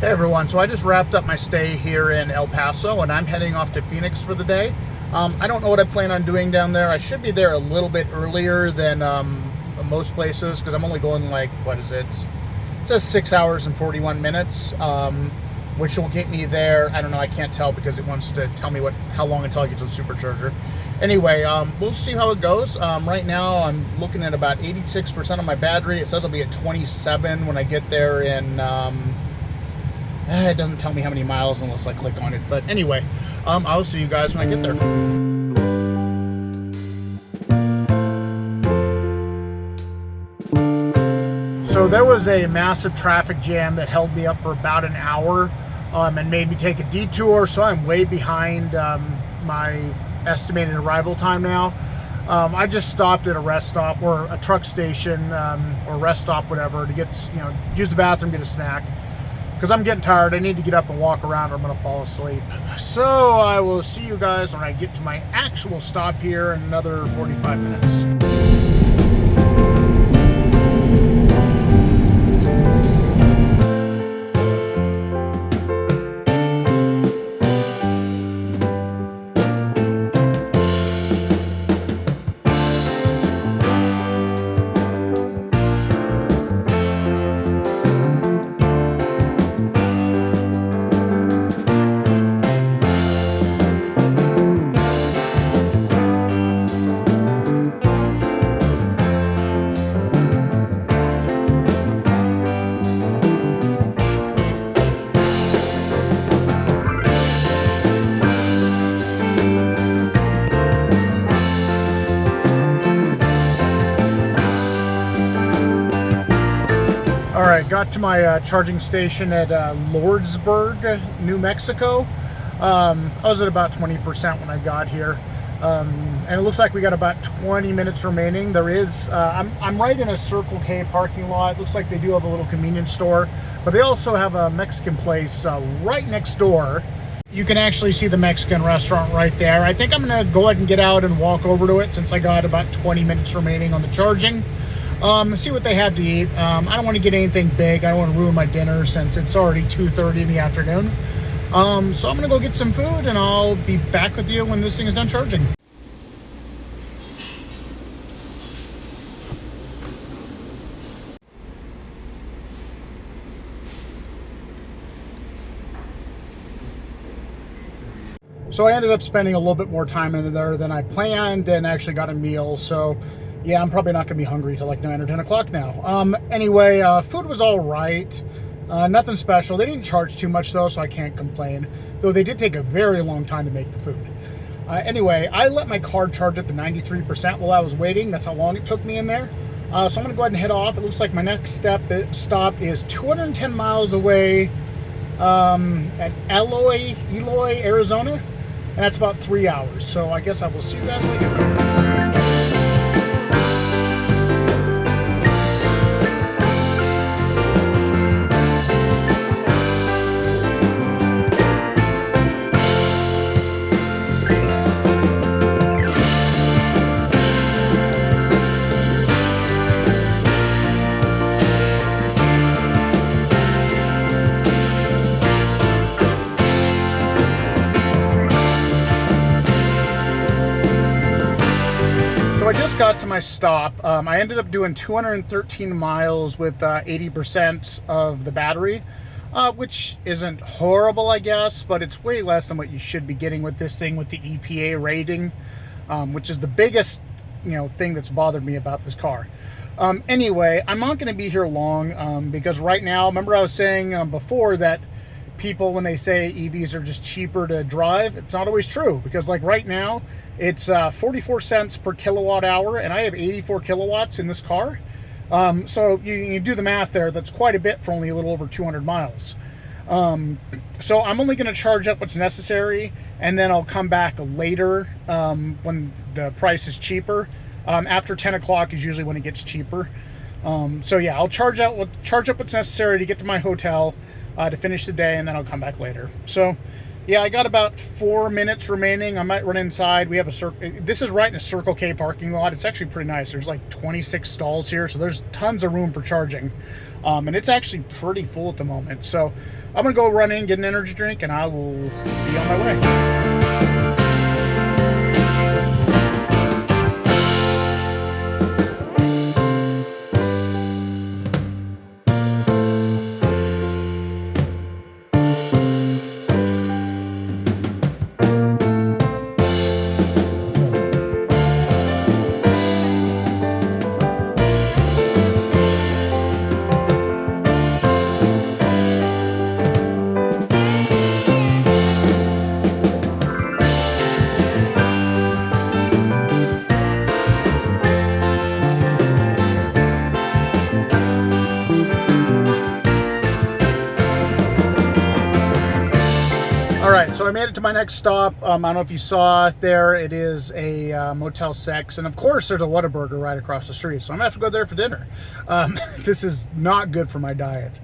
Hey everyone, so I just wrapped up my stay here in El Paso and I'm heading off to Phoenix for the day. I don't know what I plan on doing down there. I should be there a little bit earlier than most places because I'm only going like, what is it? It says 6 hours and 41 minutes, which will get me there. I don't know, I can't tell because it wants to tell me how long until I get to the supercharger. Anyway, we'll see how it goes. Right now I'm looking at about 86% of my battery. It says I'll be at 27 when I get there in... it doesn't tell me how many miles unless I click on it. But anyway, I'll see you guys when I get there. So there was a massive traffic jam that held me up for about an hour and made me take a detour. So I'm way behind my estimated arrival time now. I just stopped at a rest stop or a truck station or rest stop, whatever, to get, use the bathroom, get a snack. Because I'm getting tired. I need to get up and walk around or I'm going to fall asleep. So I will see you guys when I get to my actual stop here in another 45 minutes. Alright, got to my charging station at Lordsburg, New Mexico. I was at about 20% when I got here. And it looks like we got about 20 minutes remaining. There is, I'm right in a Circle K parking lot. It looks like they do have a little convenience store, but they also have a Mexican place right next door. You can actually see the Mexican restaurant right there. I think I'm gonna go ahead and get out and walk over to it since I got about 20 minutes remaining on the charging. See what they have to eat. I don't want to get anything big. I don't want to ruin my dinner since it's already 2:30 in the afternoon. So I'm gonna go get some food and I'll be back with you when this thing is done charging. So I ended up spending a little bit more time in there than I planned and actually got a meal. So yeah, I'm probably not gonna be hungry till like 9 or 10 o'clock now. Anyway, food was all right. Nothing special. They didn't charge too much though, so I can't complain. Though they did take a very long time to make the food. Anyway, I let my car charge up to 93% while I was waiting. That's how long it took me in there. So I'm gonna go ahead and head off. It looks like my next stop is 210 miles away at Eloy, Arizona. And that's about 3 hours. So I guess I will see you guys when I get there. So I just got to my stop. I ended up doing 213 miles with 80% of the battery, which isn't horrible, I guess, but it's way less than what you should be getting with this thing with the EPA rating, which is the biggest, thing that's bothered me about this car. Anyway, I'm not going to be here long because right now, remember I was saying before that people, when they say EVs are just cheaper to drive, it's not always true because like right now, it's 44 cents per kilowatt hour, and I have 84 kilowatts in this car. So you do the math there. That's quite a bit for only a little over 200 miles. So I'm only going to charge up what's necessary, and then I'll come back later when the price is cheaper. After 10 o'clock is usually when it gets cheaper. So yeah, I'll charge up what's necessary to get to my hotel to finish the day, and then I'll come back later. So yeah, I got about 4 minutes remaining. I might run inside. We have this is right in a Circle K parking lot. It's actually pretty nice. There's like 26 stalls here, so there's tons of room for charging. And it's actually pretty full at the moment. So I'm gonna go run in, get an energy drink, and I will be on my way. All right, so I made it to my next stop. I don't know if you saw there, it is a Motel 6. And of course, there's a Whataburger right across the street. So I'm gonna have to go there for dinner. This is not good for my diet.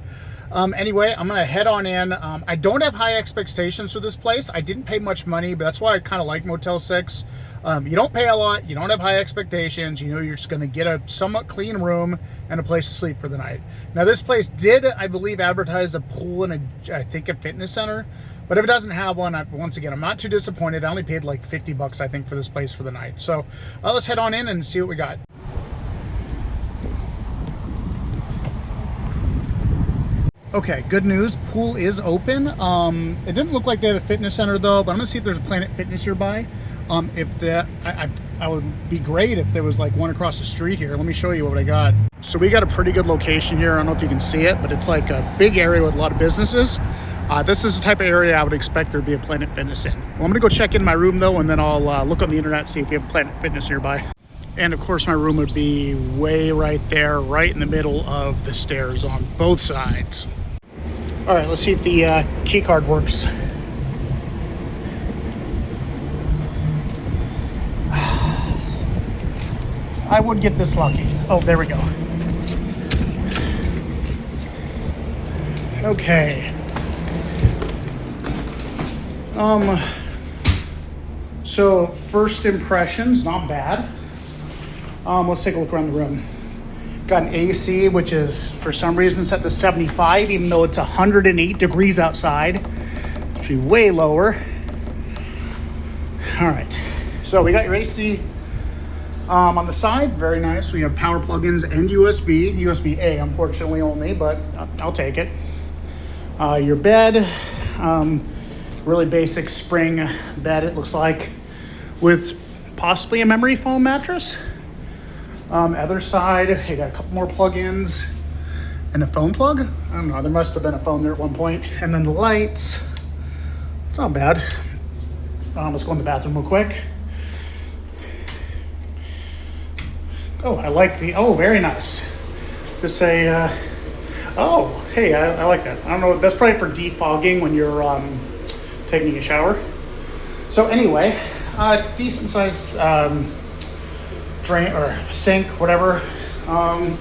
Anyway, I'm gonna head on in. I don't have high expectations for this place. I didn't pay much money, but that's why I kind of like Motel 6. You don't pay a lot, you don't have high expectations, you know you're just gonna get a somewhat clean room and a place to sleep for the night. Now this place did, I believe, advertise a pool and I think a fitness center. But if it doesn't have one, once again, I'm not too disappointed. I only paid like 50 bucks, I think, for this place for the night. So let's head on in and see what we got. Okay, good news. Pool is open. It didn't look like they have a fitness center though, but I'm gonna see if there's a Planet Fitness nearby. I would be great if there was like one across the street here. Let me show you what I got. So we got a pretty good location here. I don't know if you can see it, but it's like a big area with a lot of businesses. This is the type of area I would expect there to be a Planet Fitness in. Well, I'm gonna go check in my room though, and then I'll look on the internet, see if we have Planet Fitness nearby. And of course my room would be way right there, right in the middle of the stairs on both sides. All right, let's see if the key card works. I would get this lucky. Oh, there we go. Okay. So first impressions, not bad. Let's take a look around the room. Got an AC, which is for some reason set to 75, even though it's 108 degrees outside. It should be way lower. All right, so we got your AC on the side, very nice. We have power plugins and USB-A, unfortunately only, but I'll take it. Your bed, really basic spring bed, it looks like, with possibly a memory foam mattress. Other side, you got a couple more plugins and a phone plug. I don't know, there must have been a phone there at one point. And then the lights, it's not bad. Let's go in the bathroom real quick. Oh, I like the, oh, very nice. Just say, oh, hey, I like that. I don't know, that's probably for defogging when you're taking a shower. So anyway, decent size drain or sink, whatever. Got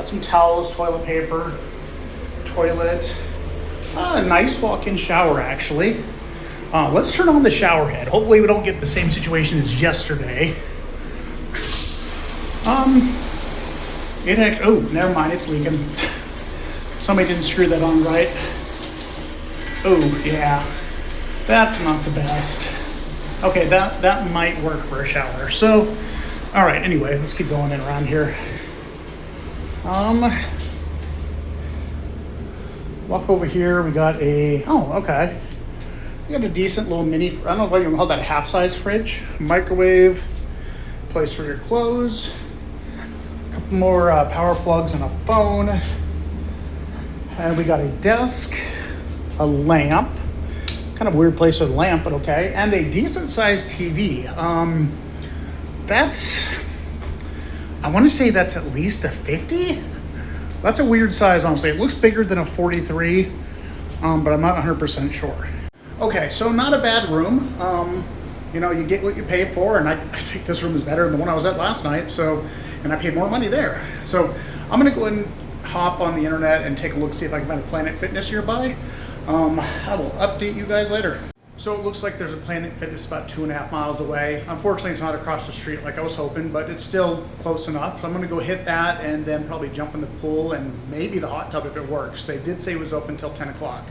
some towels, toilet paper, toilet. Nice walk-in shower, actually. Let's turn on the shower head. Hopefully we don't get the same situation as yesterday. Oh, never mind, it's leaking. Somebody didn't screw that on right. Oh, yeah, that's not the best. Okay, that might work for a shower. So, all right, anyway, let's keep going in around here. Walk over here, we got a, oh, okay. We got a decent little mini, I don't know what you call that, a half-size fridge, microwave, place for your clothes, a couple more power plugs and a phone. And we got a desk, a lamp, kind of weird place with a lamp, but okay, and a decent sized TV. That's, I want to say that's at least a 50. That's a weird size, honestly. It looks bigger than a 43, but I'm not 100% sure. Okay, so not a bad room. You know, you get what you pay for, and I think this room is better than the one I was at last night, so, and I paid more money there. So I'm gonna go ahead and hop on the internet and take a look, see if I can find a Planet Fitness nearby. I will update you guys later. So it looks like there's a Planet Fitness about 2.5 miles away. Unfortunately, it's not across the street like I was hoping, but it's still close enough. So I'm gonna go hit that and then probably jump in the pool and maybe the hot tub if it works. They did say it was open till 10 o'clock.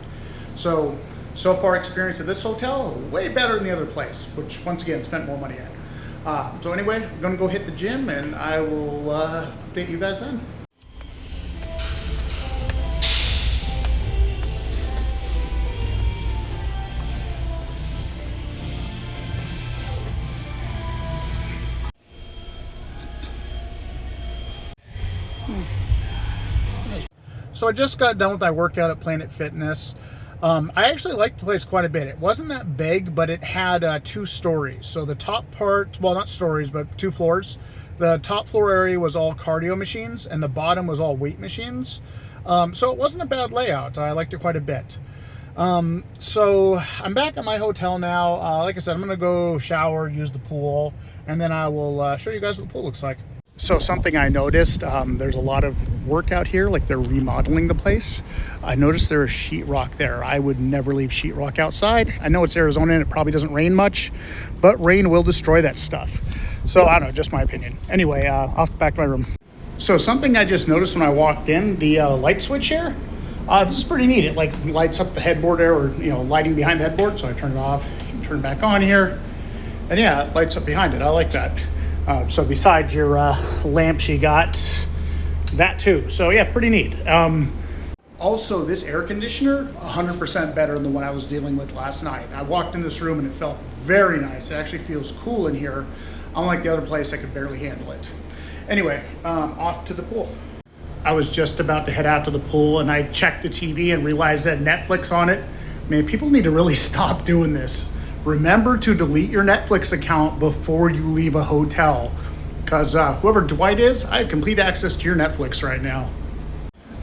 So far experience at this hotel, way better than the other place, which once again, spent more money at. So anyway, I'm gonna go hit the gym and I will update you guys then. So I just got done with my workout at Planet Fitness. I actually liked the place quite a bit. It wasn't that big, but it had 2 stories. So the top part, well, not stories, but 2 floors. The top floor area was all cardio machines and the bottom was all weight machines. So it wasn't a bad layout. I liked it quite a bit. So I'm back at my hotel now. Like I said, I'm gonna go shower, use the pool, and then I will show you guys what the pool looks like. So something I noticed, there's a lot of work out here, like they're remodeling the place. I noticed there is sheetrock there. I would never leave sheetrock outside. I know it's Arizona and it probably doesn't rain much, but rain will destroy that stuff. So I don't know, just my opinion. Anyway, off back to my room. So something I just noticed when I walked in, the light switch here, this is pretty neat. It like lights up the headboard there, or lighting behind the headboard. So I turn it off, turn it back on here, and yeah, it lights up behind it. I like that. So besides your lamps, you got that too. So yeah, pretty neat. Also, this air conditioner, 100% better than the one I was dealing with last night. I walked in this room and it felt very nice. It actually feels cool in here. Unlike the other place, I could barely handle it. Anyway, off to the pool. I was just about to head out to the pool and I checked the TV and realized that Netflix on it. Man, people need to really stop doing this. Remember to delete your Netflix account before you leave a hotel, because whoever Dwight is, I have complete access to your Netflix right now.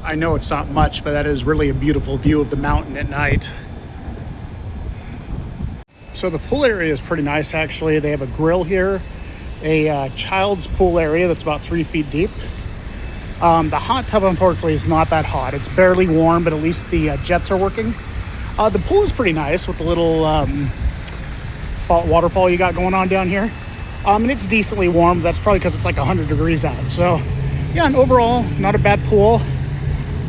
I know it's not much, but that is really a beautiful view of the mountain at night. So the pool area is pretty nice, actually. They have a grill here, a child's pool area that's about 3 feet deep. The hot tub, unfortunately, is not that hot. It's barely warm, but at least the jets are working. The pool is pretty nice with the little waterfall you got going on down here, and it's decently warm. That's probably because it's like 100 degrees out. So yeah, and overall not a bad pool.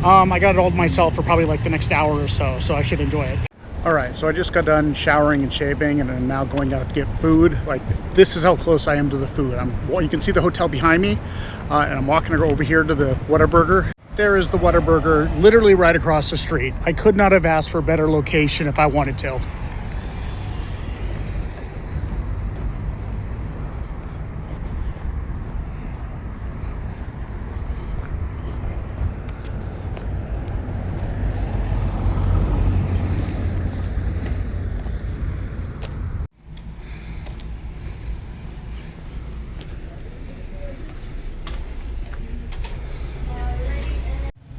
I got it all to myself for probably like the next hour or so, so I should enjoy it. All right, so I just got done showering and shaving and I'm now going out to get food. Like, this is how close I am to the food. Well, you can see the hotel behind me, and I'm walking over here to the Whataburger. There is the Whataburger, literally right across the street. I could not have asked for a better location if I wanted to.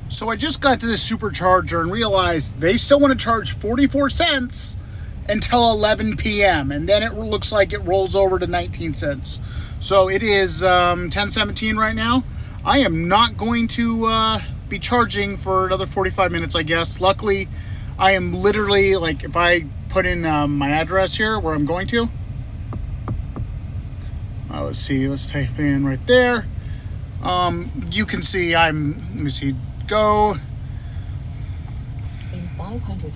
So I just got to the supercharger and realized they still want to charge 44 cents until 11 p.m. And then it looks like it rolls over to 19 cents. So it is 10:17 right now. I am not going to be charging for another 45 minutes, I guess. Luckily, I am literally, like, if I put in my address here where I'm going to. Let's see, let's type in right there. You can see let me see, go.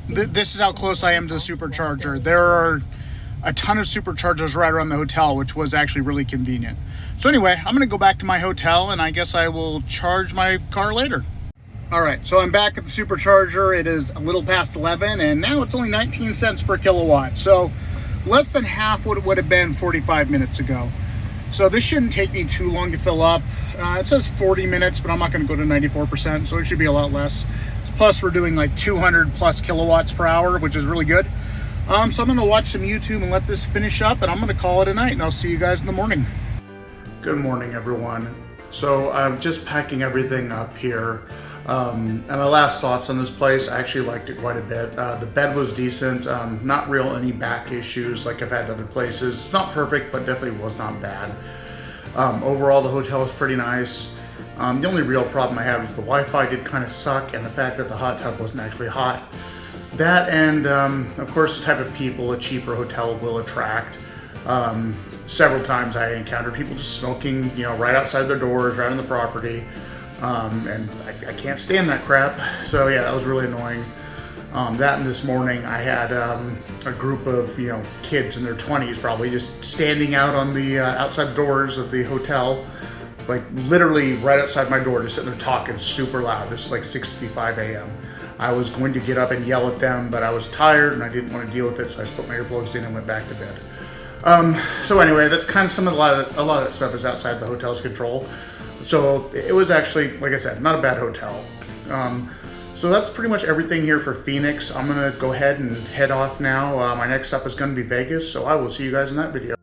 This is how close I am to the supercharger. There are a ton of superchargers right around the hotel, which was actually really convenient. So anyway, I'm gonna go back to my hotel and I guess I will charge my car later. All right, so I'm back at the supercharger. It is a little past 11 and now it's only 19 cents per kilowatt. So less than half what it would have been 45 minutes ago. So this shouldn't take me too long to fill up. It says 40 minutes, but I'm not gonna go to 94%, so it should be a lot less. Plus we're doing like 200 plus kilowatts per hour, which is really good. So I'm gonna watch some YouTube and let this finish up, and I'm gonna call it a night, and I'll see you guys in the morning. Good morning, everyone. So I'm just packing everything up here. And my last thoughts on this place, I actually liked it quite a bit. The bed was decent, not real any back issues like I've had at other places. It's not perfect, but definitely was not bad. Overall, the hotel is pretty nice. The only real problem I had was the Wi-Fi did kind of suck, and the fact that the hot tub wasn't actually hot. That and of course the type of people a cheaper hotel will attract. Several times I encountered people just smoking, right outside their doors, right on the property. And I can't stand that crap. So yeah, that was really annoying. That and this morning I had a group of kids in their 20s probably just standing out on the outside doors of the hotel, like literally right outside my door, just sitting there talking super loud. This is like 6:55 a.m. I was going to get up and yell at them, but I was tired and I didn't want to deal with it, so I just put my earplugs in and went back to bed. So anyway, that's kind of a lot of that stuff is outside the hotel's control. So it was actually, like I said, not a bad hotel. So that's pretty much everything here for Phoenix. I'm gonna go ahead and head off now. My next stop is gonna be Vegas, so I will see you guys in that video.